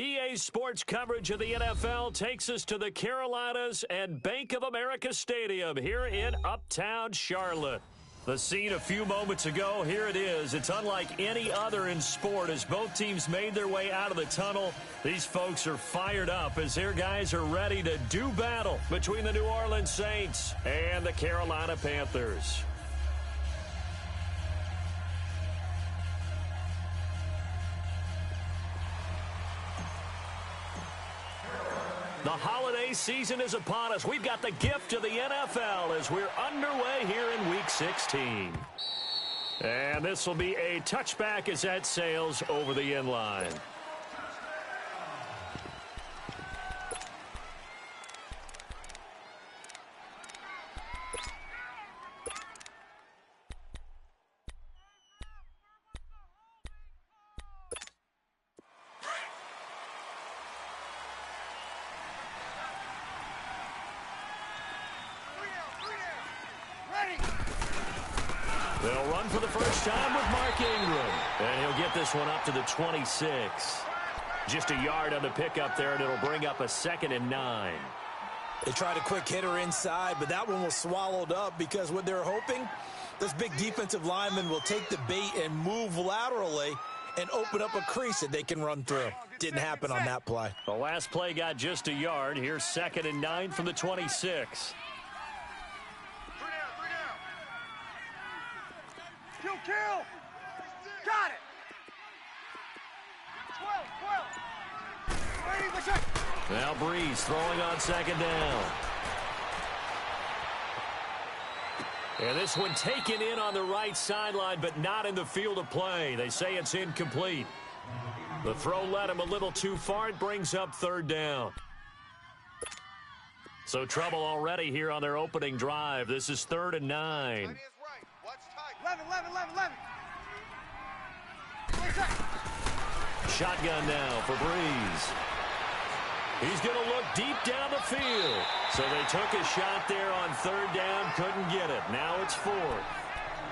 EA Sports coverage of the NFL takes us to the Carolinas and Bank of America Stadium here in Uptown Charlotte. The scene a few moments ago, here it is. It's unlike any other in sport as both teams made their way out of the tunnel. These folks are fired up as their guys are ready to do battle between the New Orleans Saints and the Carolina Panthers. The holiday season is upon us. We've got the gift of the NFL as we're underway here in Week 16. And this will be a touchback as that sails over the end line. They'll run for the first time with Mark Ingram. And he'll get this one up to the 26. Just a yard on the pickup there, and it'll bring up a 2nd and 9. They tried a quick hitter inside, but that one was swallowed up because what they're hoping, this big defensive lineman will take the bait and move laterally and open up a crease that they can run through. Didn't happen on that play. The last play got just a yard. Here's 2nd and 9 from the 26. Kill! Got it! 12! Now Breeze throwing on 2nd down. And this one taken in on the right sideline, but not in the field of play. They say it's incomplete. The throw led him a little too far. It brings up 3rd down. So trouble already here on their opening drive. This is 3rd and 9. 11. Shotgun now for Breeze. He's going to look deep down the field. So they took a shot there on 3rd down, couldn't get it. Now it's 4th.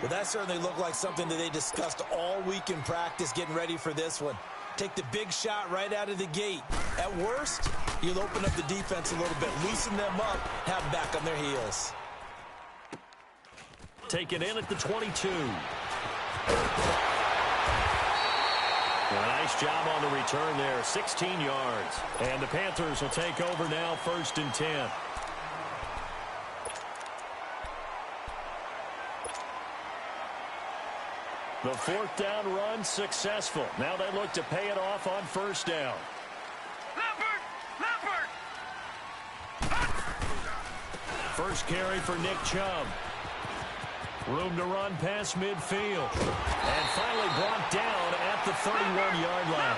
Well, that certainly looked like something that they discussed all week in practice, getting ready for this one. Take the big shot right out of the gate. At worst, you'll open up the defense a little bit, loosen them up, have them back on their heels. Taken in at the 22. Nice job on the return there, 16 yards. And the Panthers will take over now, 1st and 10. The 4th down run successful. Now they look to pay it off on 1st down. First carry for Nick Chubb. Room to run past midfield. And finally brought down at the 31-yard line.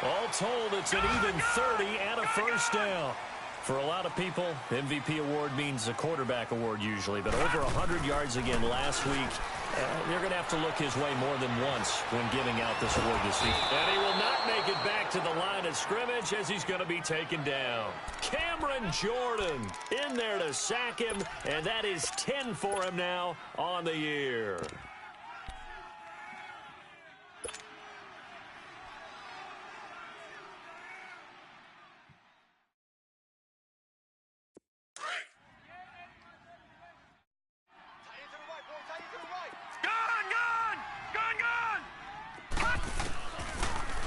All told, it's an even 30 and a 1st down. For a lot of people, MVP award means a quarterback award usually, but over 100 yards again last week. They're going to have to look his way more than once when giving out this award this season. And he will not make it back to the line of scrimmage as he's going to be taken down. Cameron Jordan in there to sack him, and that is 10 for him now on the year.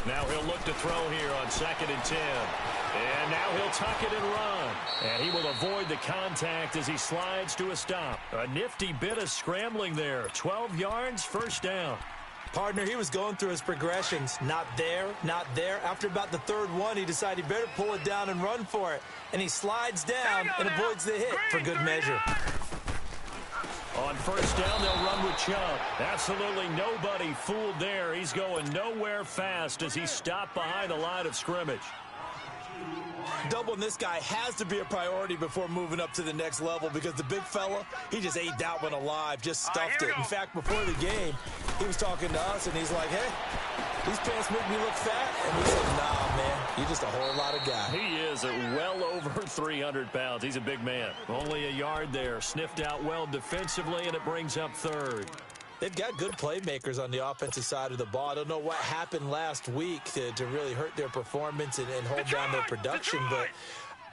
Now he'll look to throw here on 2nd and 10. And now he'll tuck it and run. And he will avoid the contact as he slides to a stop. A nifty bit of scrambling there. 12 yards, 1st down. Partner, he was going through his progressions. Not there, not there. After about the 3rd one, he decided he better pull it down and run for it. And he slides down and avoids the hit for good measure. On 1st down, they'll run with Chubb. Absolutely nobody fooled there. He's going nowhere fast as he stopped behind the line of scrimmage. Doubling this guy has to be a priority before moving up to the next level because the big fella, he just ate that one alive, just stuffed it. In fact, before the game, he was talking to us, and he's like, hey, these pants make me look fat. And we said, nah, man, you're just a whole lot of guy. He is well over 300 pounds. He's a big man. Only a yard there. Sniffed out well defensively, and it brings up 3rd. They've got good playmakers on the offensive side of the ball. I don't know what happened last week to really hurt their performance and hold down their production, but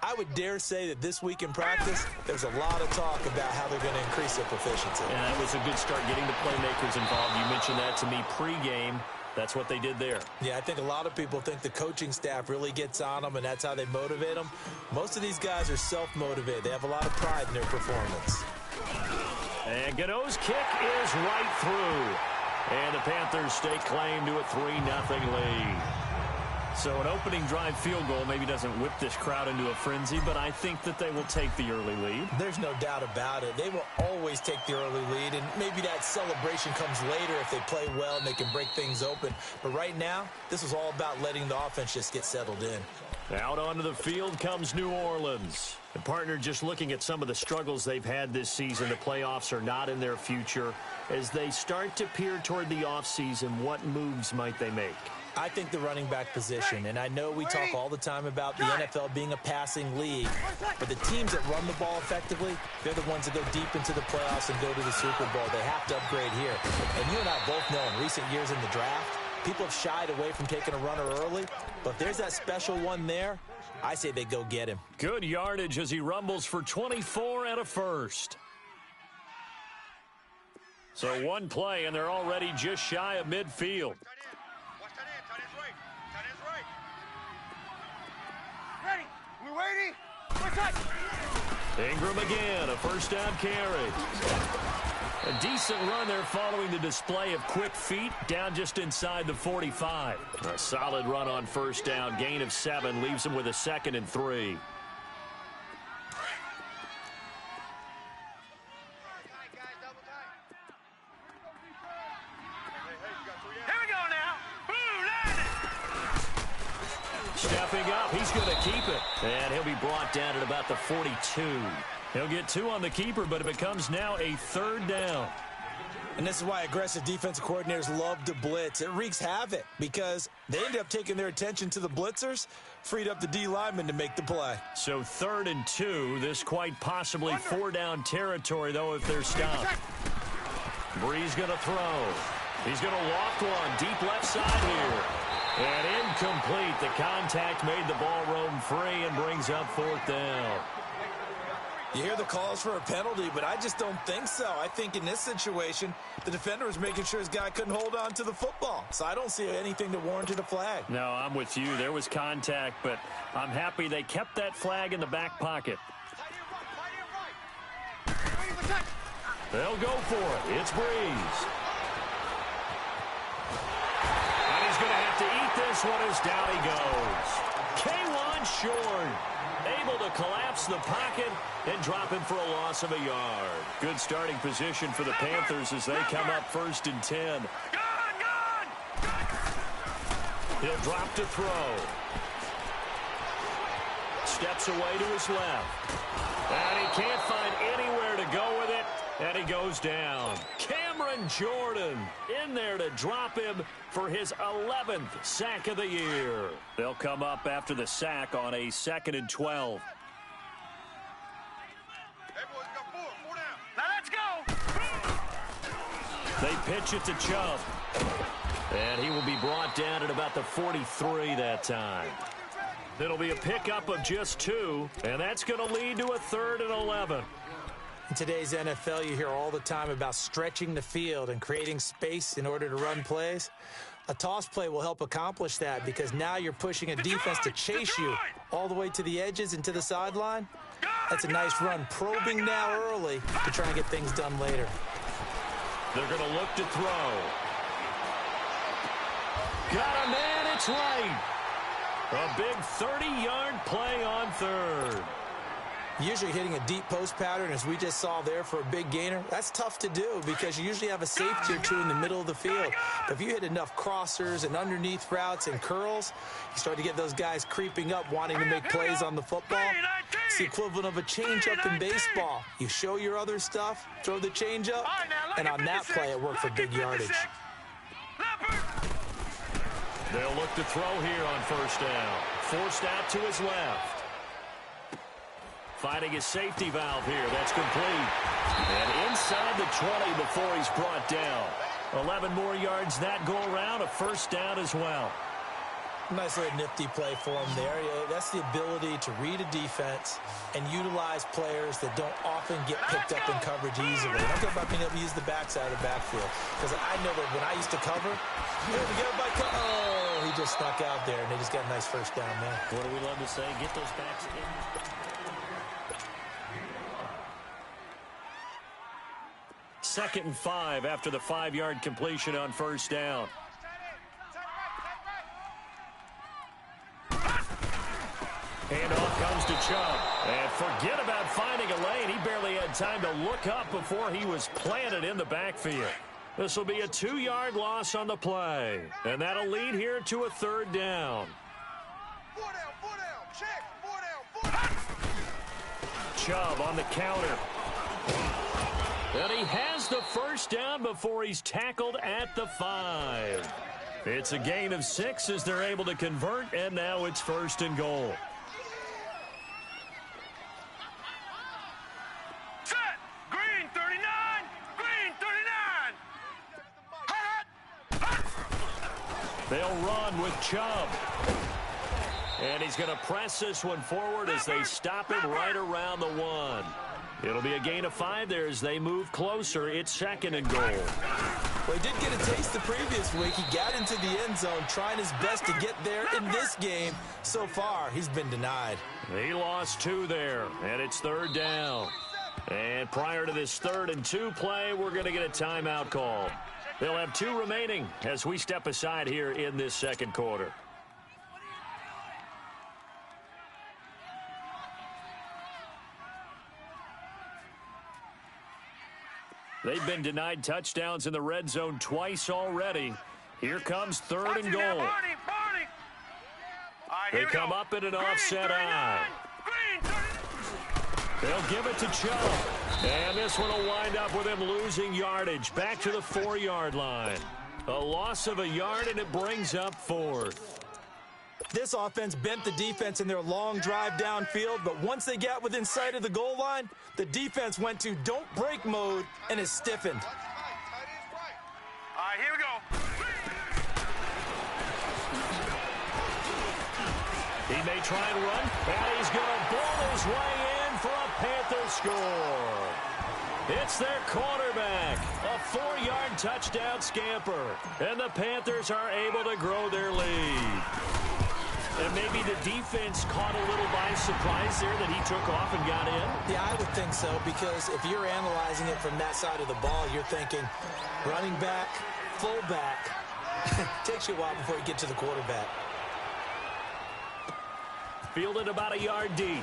I would dare say that this week in practice, there's a lot of talk about how they're going to increase their proficiency. And that was a good start getting the playmakers involved. You mentioned that to me pregame. That's what they did there. Yeah, I think a lot of people think the coaching staff really gets on them, and that's how they motivate them. Most of these guys are self-motivated. They have a lot of pride in their performance. And Gano's kick is right through. And the Panthers stake claim to a 3-0 lead. So an opening drive field goal maybe doesn't whip this crowd into a frenzy, but I think that they will take the early lead. There's no doubt about it. They will always take the early lead, and maybe that celebration comes later if they play well and they can break things open. But right now, this is all about letting the offense just get settled in. Out onto the field comes New Orleans. The partner, just looking at some of the struggles they've had this season, the playoffs are not in their future. As they start to peer toward the offseason, what moves might they make? I think the running back position, and I know we talk all the time about the NFL being a passing league, but the teams that run the ball effectively, they're the ones that go deep into the playoffs and go to the Super Bowl. They have to upgrade here. And you and I both know in recent years in the draft, people have shied away from taking a runner early, but if there's that special one there, I say they go get him. Good yardage as he rumbles for 24 and a first. So one play, and they're already just shy of midfield. Ingram again, a first down carry. A decent run there following the display of quick feet down just inside the 45. A solid run on first down, gain of 7, leaves him with a 2nd and 3. Here we go now. Stepping up, he's going to keep it. And he'll be brought down at about the 42. He'll get 2 on the keeper, but it becomes now a 3rd down. And this is why aggressive defensive coordinators love to blitz. It wreaks havoc because they end up taking their attention to the blitzers, freed up the D lineman to make the play. So 3rd and 2, this quite possibly 4-down territory, though, if they're stopped. Bree's going to throw. He's going to loft one, deep left side here. And incomplete. The contact made the ball roam free and brings up 4th down. You hear the calls for a penalty, but I just don't think so. I think in this situation, the defender was making sure his guy couldn't hold on to the football. So I don't see anything that warranted a flag. No, I'm with you. There was contact, but I'm happy they kept that flag in the back pocket. They'll go for it. It's Breeze. And he's going to have to eat this one as down he goes. K1 short. Able to collapse the pocket and drop him for a loss of a yard. Good starting position for the Panthers as they come up 1st and 10. He'll drop to throw. Steps away to his left. And he can't find anywhere to go with it. And he goes down. Cameron Jordan in there to drop him for his 11th sack of the year. They'll come up after the sack on a 2nd and 12. Hey, boys, we got 4 down. Now let's go. They pitch it to Chubb. And he will be brought down at about the 43 that time. It'll be a pickup of just 2, and that's going to lead to a 3rd and 11. In today's NFL, you hear all the time about stretching the field and creating space in order to run plays. A toss play will help accomplish that because now you're pushing a defense to chase you all the way to the edges and to the sideline. That's a nice run, probing now early to try and get things done later. They're going to look to throw. Got a man, it's right. A big 30-yard play on 3rd. Usually hitting a deep post pattern, as we just saw there for a big gainer, that's tough to do because you usually have a safety or 2 in the middle of the field. But if you hit enough crossers and underneath routes and curls, you start to get those guys creeping up, wanting to make plays on the football. It's the equivalent of a changeup in baseball. You show your other stuff, throw the changeup, and on that play, it worked for big yardage. They'll look to throw here on 1st down. Forced out to his left. Finding his safety valve here. That's complete. And inside the 20 before he's brought down. 11 more yards that go around. A first down as well. Nice little nifty play for him there. That's the ability to read a defense and utilize players that don't often get picked up in coverage easily. I'm talking about being able to use the backside of the backfield. Because I know that when I used to cover, he just snuck out there, and they just got a nice first down there. What do we love to say? Get those backs in. Second and 5 after the 5-yard completion on first down. Handoff comes to Chubb. And forget about finding a lane. He barely had time to look up before he was planted in the backfield. This will be a 2-yard loss on the play. And that'll lead here to a third down. 4 down, check, 4 down. Chubb on the counter. And he has the first down before he's tackled at the 5. It's a gain of 6 as they're able to convert, and now it's first and goal. Set, green 39, green 39. They'll run with Chubb. And he's going to press this one forward as they stop him right around the 1. It'll be a gain of 5 there as they move closer. It's second and goal. Well, he did get a taste the previous week. He got into the end zone trying his best to get there in this game. So far, he's been denied. He lost 2 there, and it's third down. And prior to this 3rd and 2 play, we're going to get a timeout call. They'll have 2 remaining as we step aside here in this second quarter. They've been denied touchdowns in the red zone twice already. Here comes 3rd and goal. They come up in an offset eye. They'll give it to Chubb. And this one will wind up with him losing yardage. Back to the 4-yard line. A loss of a yard, and it brings up 4th. This offense bent the defense in their long drive downfield, but once they got within sight of the goal line, the defense went to don't break mode and is stiffened. All right, here we go. He may try and run, and he's going to ball his way in for a Panther score. It's their quarterback, a 4-yard touchdown scamper, and the Panthers are able to grow their lead. And maybe the defense caught a little by surprise there that he took off and got in? Yeah, I would think so, because if you're analyzing it from that side of the ball, you're thinking running back, fullback. Takes you a while before you get to the quarterback. Fielded about a yard deep.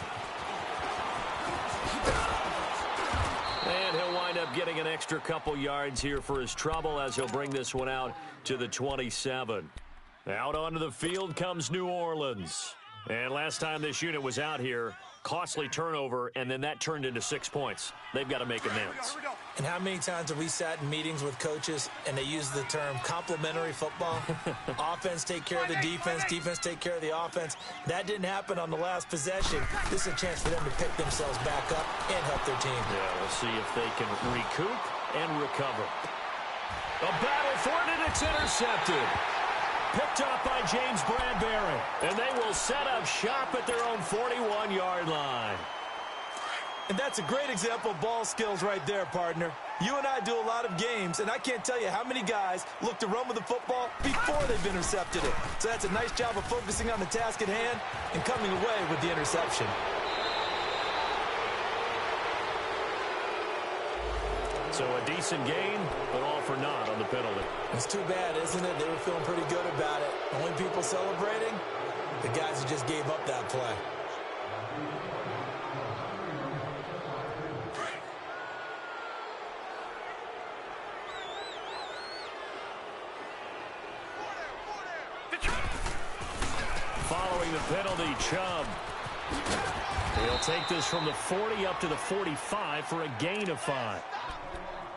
And he'll wind up getting an extra couple yards here for his trouble as he'll bring this one out to the 27. Out onto the field comes New Orleans. And last time this unit was out here, costly turnover, and then that turned into 6 points. They've got to make amends. And how many times have we sat in meetings with coaches and they use the term complementary football? Offense take care of the defense, defense take care of the offense. That didn't happen on the last possession. This is a chance for them to pick themselves back up and help their team. Yeah, we'll see if they can recoup and recover. A battle for it, and it's intercepted. Picked up by James Bradbury. And they will set up shop at their own 41-yard line. And that's a great example of ball skills right there, partner. You and I do a lot of games, and I can't tell you how many guys look to run with the football before they've intercepted it. So that's a nice job of focusing on the task at hand and coming away with the interception. So a decent gain, but all for naught on the penalty. It's too bad, isn't it? They were feeling pretty good about it. Only people celebrating, the guys who just gave up that play. Following the penalty, Chubb. He'll take this from the 40 up to the 45 for a gain of 5.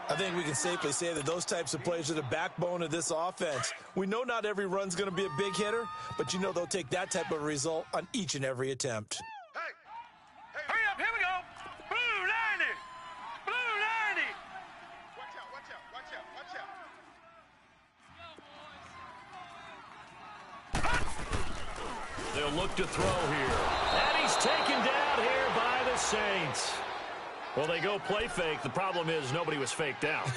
I think we can safely say that those types of plays are the backbone of this offense. We know not every run's going to be a big hitter, but you know they'll take that type of result on each and every attempt. Hey, hurry up, here we go. They'll look to throw here. And he's taken down here by the Saints. Well, they go play fake. The problem is nobody was faked out.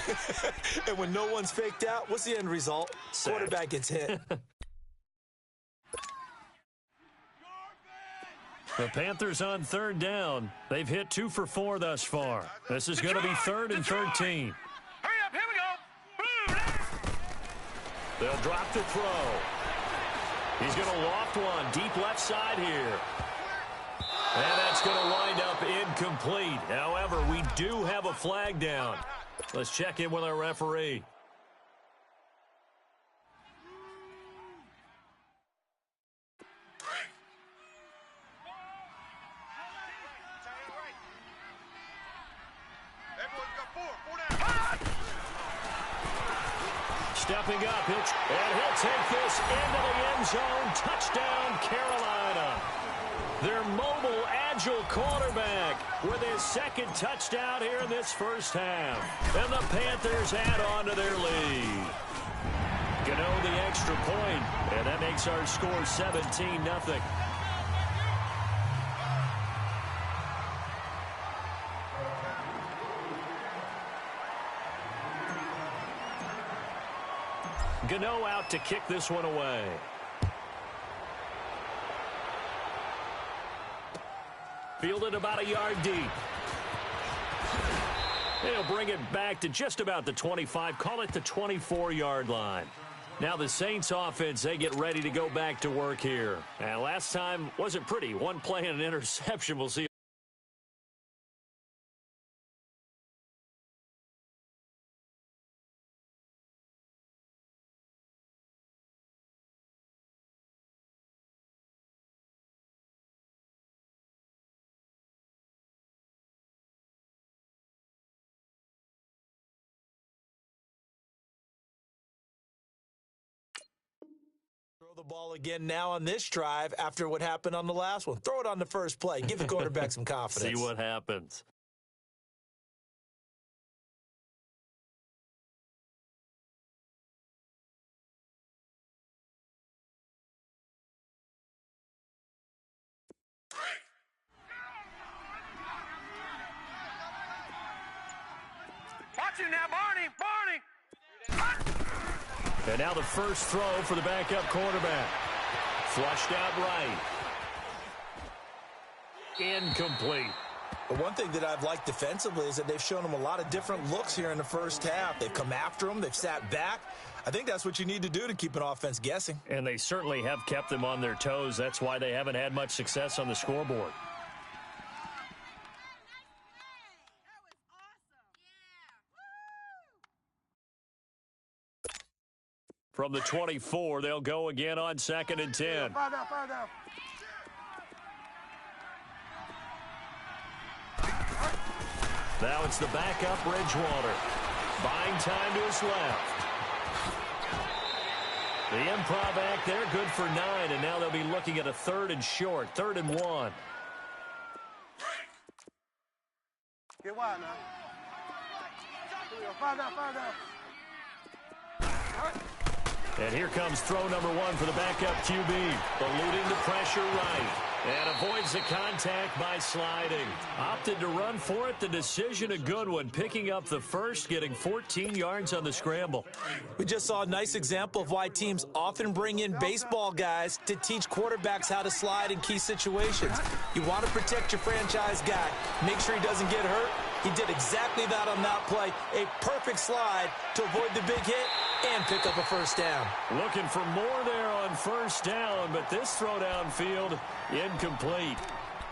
And when no one's faked out, what's the end result? Sack. Quarterback gets hit. The Panthers on third down. They've hit 2 for 4 thus far. This is going to be 3rd and 13. Hurry up, here we go. Boom. They'll drop the throw. He's going to loft one deep left side here. And that's going to wind up incomplete. However, we do have a flag down. Let's check in with our referee. Stepping up, and he'll take this into the end zone. Touchdown, Carolina. Their mobile, agile quarterback with his 2nd touchdown here in this first half. And the Panthers add on to their lead. Gano the extra point, and that makes our score 17-0. Gano out to kick this one away. Fielded about a yard deep. They'll bring it back to just about the 25, call it the 24-yard line. Now the Saints offense, they get ready to go back to work here. And last time wasn't pretty. One play and an interception. We'll see. Throw the ball again now on this drive after what happened on the last one. Throw it on the first play. Give the quarterback some confidence. See what happens. Watch him now, Barney. And now the first throw for the backup quarterback. Flushed out right. Incomplete. But one thing that I've liked defensively is that they've shown him a lot of different looks here in the first half. They've come after him. They've sat back. I think that's what you need to do to keep an offense guessing. And they certainly have kept them on their toes. That's why they haven't had much success on the scoreboard. From the 24, they'll go again on 2nd and 10. Find out. Now it's the backup Bridgewater. Buying time to his left. The improv act there, good for 9, and now they'll be looking at a 3rd and short, 3rd and 1. Get wide now. Find out. And here comes throw number 1 for the backup QB. Eluding the pressure right. And avoids the contact by sliding. Opted to run for it. The decision a good one. Picking up the first, getting 14 yards on the scramble. We just saw a nice example of why teams often bring in baseball guys to teach quarterbacks how to slide in key situations. You want to protect your franchise guy. Make sure he doesn't get hurt. He did exactly that on that play. A perfect slide to avoid the big hit and pick up a first down. Looking for more there on first down, but this throw downfield, incomplete.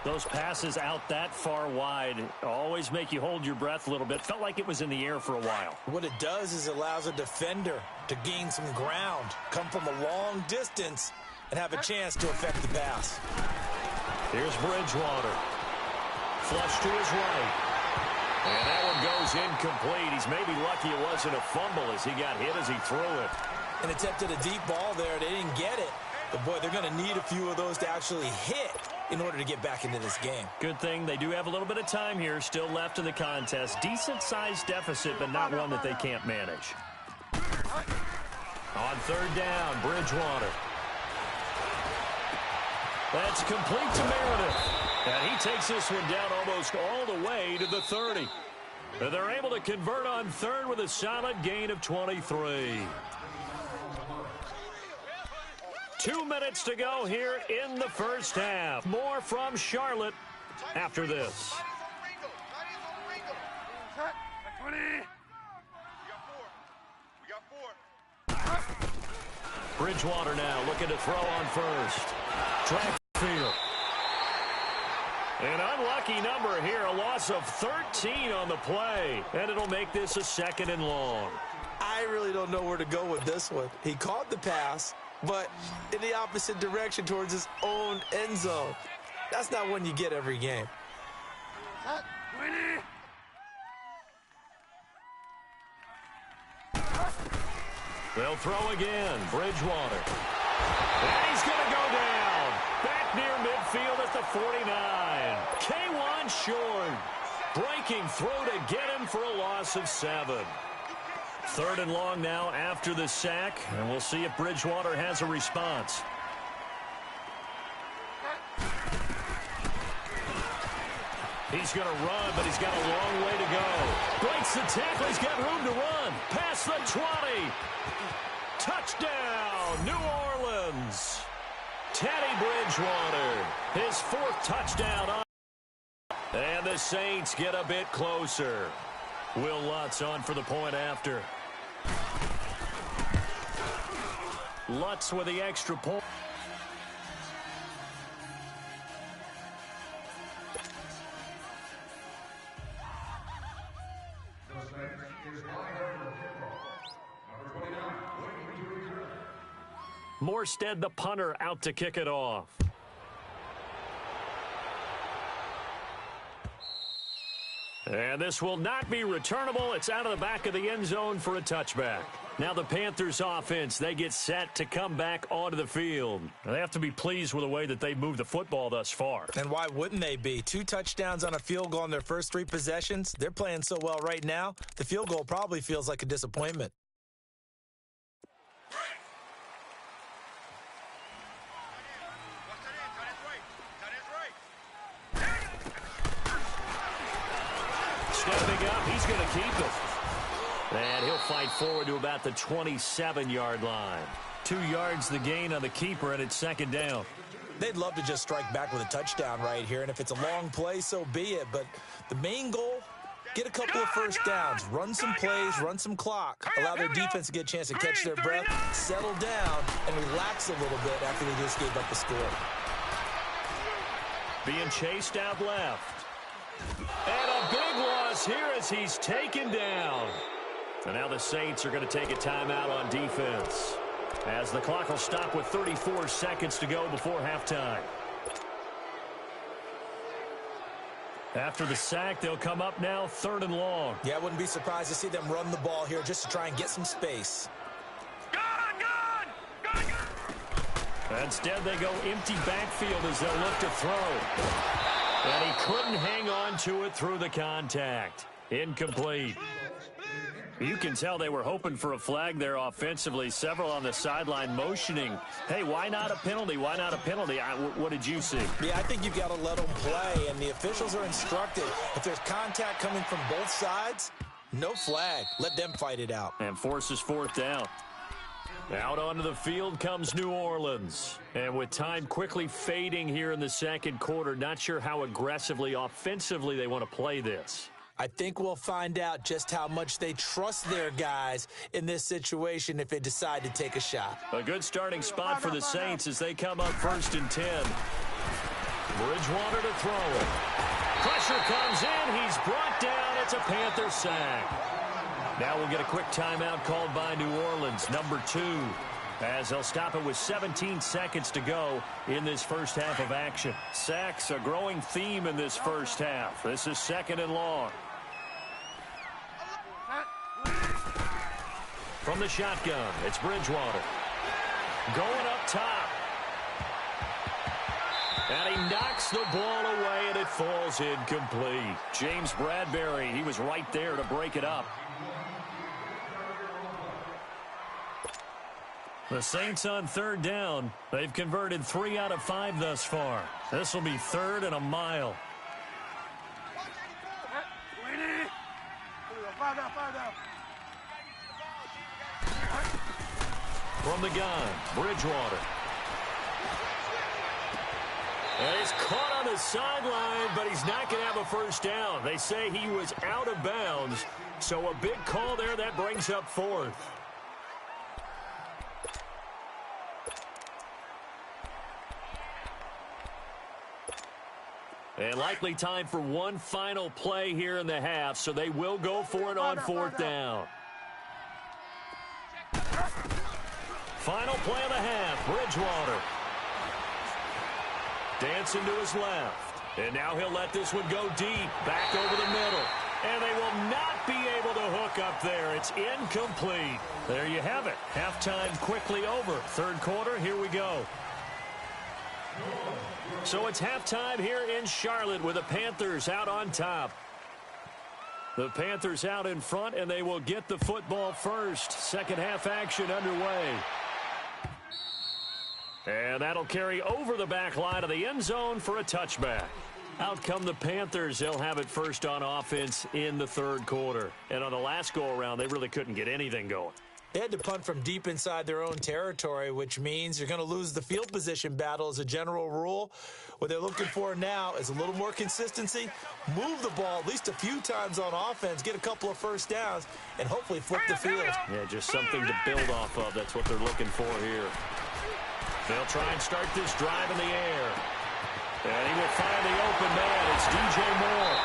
Those passes out that far wide always make you hold your breath a little bit. Felt like it was in the air for a while. What it does is it allows a defender to gain some ground, come from a long distance, and have a chance to affect the pass. Here's Bridgewater. Flush to his right. And that one goes incomplete. He's maybe lucky it wasn't a fumble as he got hit as he threw it. And attempted a deep ball there. They didn't get it. But, boy, they're going to need a few of those to actually hit in order to get back into this game. Good thing they do have a little bit of time here still left in the contest. Decent-sized deficit, but not one that they can't manage. On 3rd down, Bridgewater. That's complete to Meredith. And he takes this one down almost all the way to the 30. And they're able to convert on third with a solid gain of 23. 2 minutes to go here in the first half. More from Charlotte after this. Bridgewater now looking to throw on first. Track field. An unlucky number here, a loss of 13 on the play. And it'll make this a 2nd and long. I really don't know where to go with this one. He caught the pass, but in the opposite direction towards his own end zone. That's not one you get every game. They'll throw again. Bridgewater. And he's going to go down. Back near midfield at the 49. K1 short. Breaking through to get him for a loss of 7. 3rd and long now after the sack. And we'll see if Bridgewater has a response. He's going to run, but he's got a long way to go. Breaks the tackle. He's got room to run. Past the 20. Touchdown, New Orleans. Teddy Bridgewater, his 4th touchdown on. And the Saints get a bit closer. Will Lutz on for the point after. Lutz with the extra point. Morstead, the punter, out to kick it off. And this will not be returnable. It's out of the back of the end zone for a touchback. Now the Panthers offense, they get set to come back onto the field. They have to be pleased with the way that they've moved the football thus far. And why wouldn't they be? 2 touchdowns on a field goal on their first 3 possessions. They're playing so well right now, the field goal probably feels like a disappointment. Stepping up, he's going to keep it. And he'll fight forward to about the 27-yard line. 2 yards the gain on the keeper, and it's 2nd down. They'd love to just strike back with a touchdown right here, and if it's a long play, so be it. But the main goal, get a couple of first downs, run some plays, run some clock, allow their defense to get a chance to catch their breath, settle down, and relax a little bit after they just gave up the score. Being chased out left. And a big loss here as he's taken down. And now the Saints are going to take a timeout on defense, as the clock will stop with 34 seconds to go before halftime. After the sack, they'll come up now 3rd and long. Yeah, I wouldn't be surprised to see them run the ball here just to try and get some space. Instead, they go empty backfield as they'll look to throw. And he couldn't hang on to it through the contact. Incomplete. You can tell they were hoping for a flag there offensively. Several on the sideline motioning. Hey, why not a penalty? Why not a penalty? What did you see? Yeah, I think you've got to let them play, and the officials are instructed. If there's contact coming from both sides, no flag. Let them fight it out. And forces 4th down. Out onto the field comes New Orleans. And with time quickly fading here in the 2nd quarter, not sure how aggressively, offensively they want to play this. I think we'll find out just how much they trust their guys in this situation if they decide to take a shot. A good starting spot for the Saints as they come up 1st and 10. Bridgewater to throw it. Pressure comes in. He's brought down. It's a Panther sack. Now we'll get a quick timeout called by New Orleans, number 2, as they'll stop it with 17 seconds to go in this first half of action. Sacks, a growing theme in this first half. This is 2nd and long. From the shotgun, it's Bridgewater. Going up top. And he knocks the ball away, and it falls incomplete. James Bradbury, he was right there to break it up. The Saints on third down. They've converted 3 out of 5 thus far. This will be 3rd and a mile. From the gun, Bridgewater. And he's caught on the sideline, but he's not going to have a first down. They say he was out of bounds, so a big call there. That brings up 4th. And likely time for one final play here in the half, so they will go for it on 4th down. Final play of the half, Bridgewater. Dancing to his left. And now he'll let this one go deep, back over the middle. And they will not be able to hook up there. It's incomplete. There you have it. Halftime quickly over. 3rd quarter, here we go. So it's halftime here in Charlotte with the Panthers out on top. The Panthers out in front, and they will get the football first. Second half action underway. And that'll carry over the back line of the end zone for a touchback. Out come the Panthers. They'll have it first on offense in the 3rd quarter. And on the last go-around, they really couldn't get anything going. They had to punt from deep inside their own territory, which means you're going to lose the field position battle as a general rule. What they're looking for now is a little more consistency, move the ball at least a few times on offense, get a couple of first downs, and hopefully flip the field. Yeah, just something to build off of. That's what they're looking for here. They'll try and start this drive in the air. And he will find the open man. It's DJ Moore.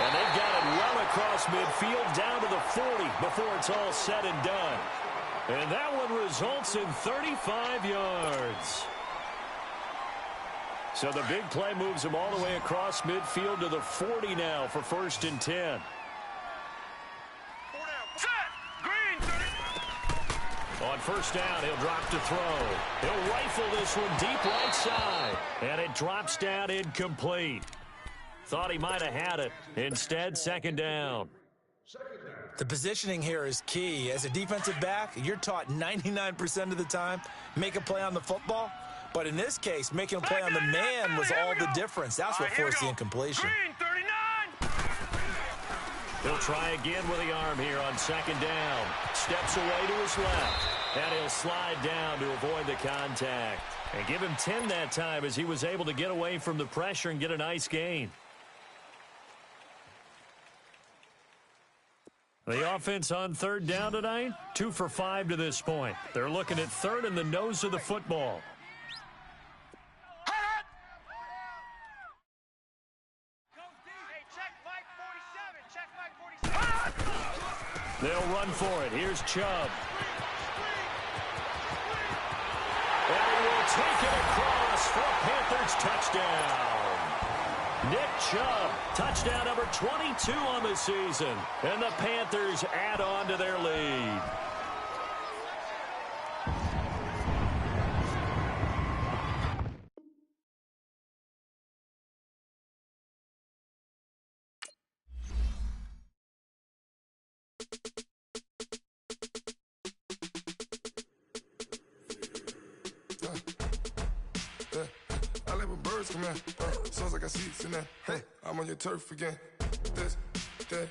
And they've got it well across midfield down to the 40 before it's all said and done. And that one results in 35 yards. So the big play moves him all the way across midfield to the 40 now for 1st and 10. On 1st down, he'll drop to throw. He'll rifle this one deep right side. And it drops down incomplete. Thought he might have had it. Instead, 2nd down. The positioning here is key. As a defensive back, you're taught 99% of the time, make a play on the football. But in this case, making a play on the man was all the difference. That's what forced the incompletion. He'll try again with the arm here on 2nd down. Steps away to his left. And he'll slide down to avoid the contact. And give him 10 that time as he was able to get away from the pressure and get a nice gain. The offense on 3rd down tonight, 2 for 5 to this point. They're looking at 3rd and the nose of the football. They'll run for it. Here's Chubb. And he will take it across for a Panthers touchdown. Nick Chubb, touchdown number 22 on the season. And the Panthers add on to their lead. Come here, sounds like I see it in there. Hey, I'm on your turf again. This, that.